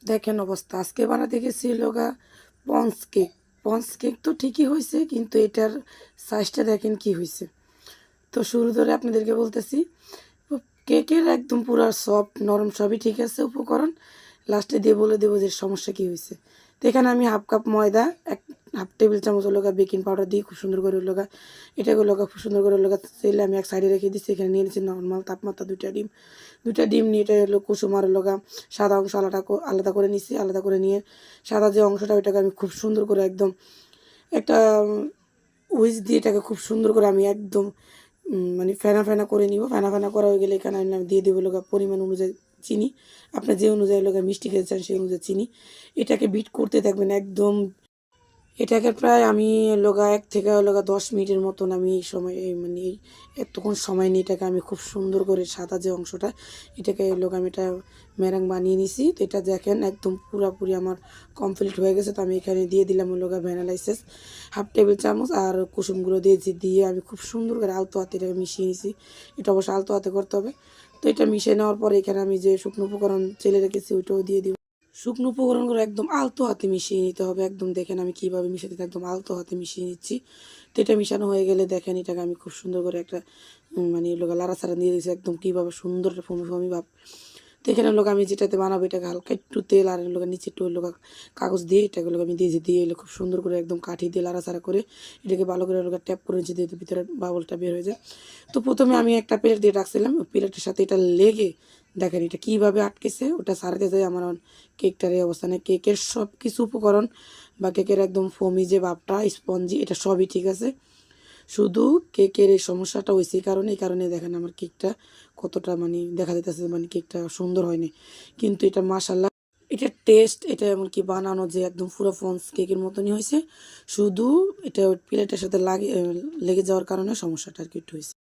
দেখেন অবস্থা আজকে বানাতে গেছি লোগা পঞ্চ কেক। পঞ্চ কেক তো ঠিকই হয়েছে, কিন্তু এটার সাইজটা দেখেন কি হয়েছে। তো শুরু ধরে আপনাদেরকে বলতেছি, কেকের একদম পুরো সফট নরম সবই ঠিক আছে উপকরণ, লাস্টে দিয়ে বলে দেবো যে সমস্যা কী হয়েছে। তো এখানে আমি হাফ কাপ ময়দা, হাফ টেবিল চামচ লোকা বেকিং পাউডার দিয়ে খুব সুন্দর করে লোকা এটাকে লোকা খুব সুন্দর করে লোকা তেলে আমি এক সাইডে রেখে দিচ্ছি। এখানে নিয়ে নিচ্ছি নর্মাল তাপমাত্রা দুইটা ডিম নিয়ে এটা হলো কুসুম আর লোকা সাদা অংশ আলাদা আলাদা করে নিচ্ছি। আলাদা করে নিয়ে সাদা যে অংশটা ওইটাকে আমি খুব সুন্দর করে একদম একটা উইচ দিয়ে এটাকে খুব সুন্দর করে আমি একদম মানে ফেনা ফেনা করে নিব। ফেনা ফেনা করা হয়ে গেলে এখানে আমি দিয়ে দেবো লোকা পরিমাণ অনুযায়ী চিনি। আপনার যে অনুযায়ী লোকা মিষ্টি খেতে চান সেই অনুযায়ী চিনি। এটাকে বিট করতে থাকবেন একদম। এটাকে প্রায় আমি লোগা 1 থেকে লোগা 10 মিনিটের মতন আমি এই সময় মানে এতক্ষণ সময় নিয়ে এটাকে আমি খুব সুন্দর করে সাদা যে অংশটা এটাকে লোগা আমি এটা ম্যারাং বানিয়ে নিছি। তো এটা দেখেন একদম পুরাপুরি আমার কমপ্লিট হয়ে গেছে। তো আমি এখানে দিয়ে দিলাম লোগা ভ্যানিলা এসেন্স হাফ টেবিল চামচ আর কুসুমগুলো দিয়েছি, দিয়ে আমি খুব সুন্দর করে আলতো হাতে এটাকে মিশিয়ে নিছি। এটা অবশ্য আলতো হাতে করতে হবে। তো এটা মিশিয়ে নেওয়ার পরে এখানে আমি যে শুকনো উপকরণ চেলে রেখেছি ওইটাও দিয়ে দিব। শুকনো উপকরণগুলো একদম আলতো হাতে মিশিয়ে নিতে হবে। একদম দেখেন আমি কীভাবে মিশাতে একদম আলতো হাতে মিশিয়ে নিচ্ছি। তো এটা মিশানো হয়ে গেলে দেখেন এটাকে আমি খুব সুন্দর করে একটা মানে লোক লাড়াচাড়া দিয়ে দিয়েছি একদম কীভাবে সুন্দর একটা ফমি ফমি ভাব। তো এখানে লোক আমি যেটাতে বানাবো এটাকে হালকা একটু তেল আর লোক নিচে একটু লোক কাগজ দিয়ে এটাকে লোক আমি দিয়েছি, দিয়ে এলো খুব সুন্দর করে একদম কাঠি দিয়ে লাড়াচাড়া করে এটাকে ভালো করে লোক ট্যাপ করে নিচে দিয়ে ভিতরে বাবলটা বের হয়ে যায়। তো প্রথমে আমি একটা প্লেট দিয়ে রাখছিলাম, প্লেটের সাথে এটা লেগে দেখেন এটা কীভাবে আটকেছে ওটা সারাতে যায় আমার কেকটার এই অবস্থানে। কেকের সব কিছু উপকরণ বা কেকের একদম ফমি যে ভাবটা স্পঞ্জি এটা সবই ঠিক আছে, শুধু কেকের এই সমস্যাটা হয়েছে এই কারণে দেখেন আমার কেকটা কতটা মানে দেখা যাইতেছে মানে কেকটা সুন্দর হয়নি। কিন্তু এটা মাশাল্লাহ এটার টেস্ট এটা এমনকি বানানো যে একদম পুরো ফন্স কেকের মতনই হয়েছে, শুধু এটা প্লেটের সাথে লেগে যাওয়ার কারণে সমস্যাটা আর কি একটু হয়েছে।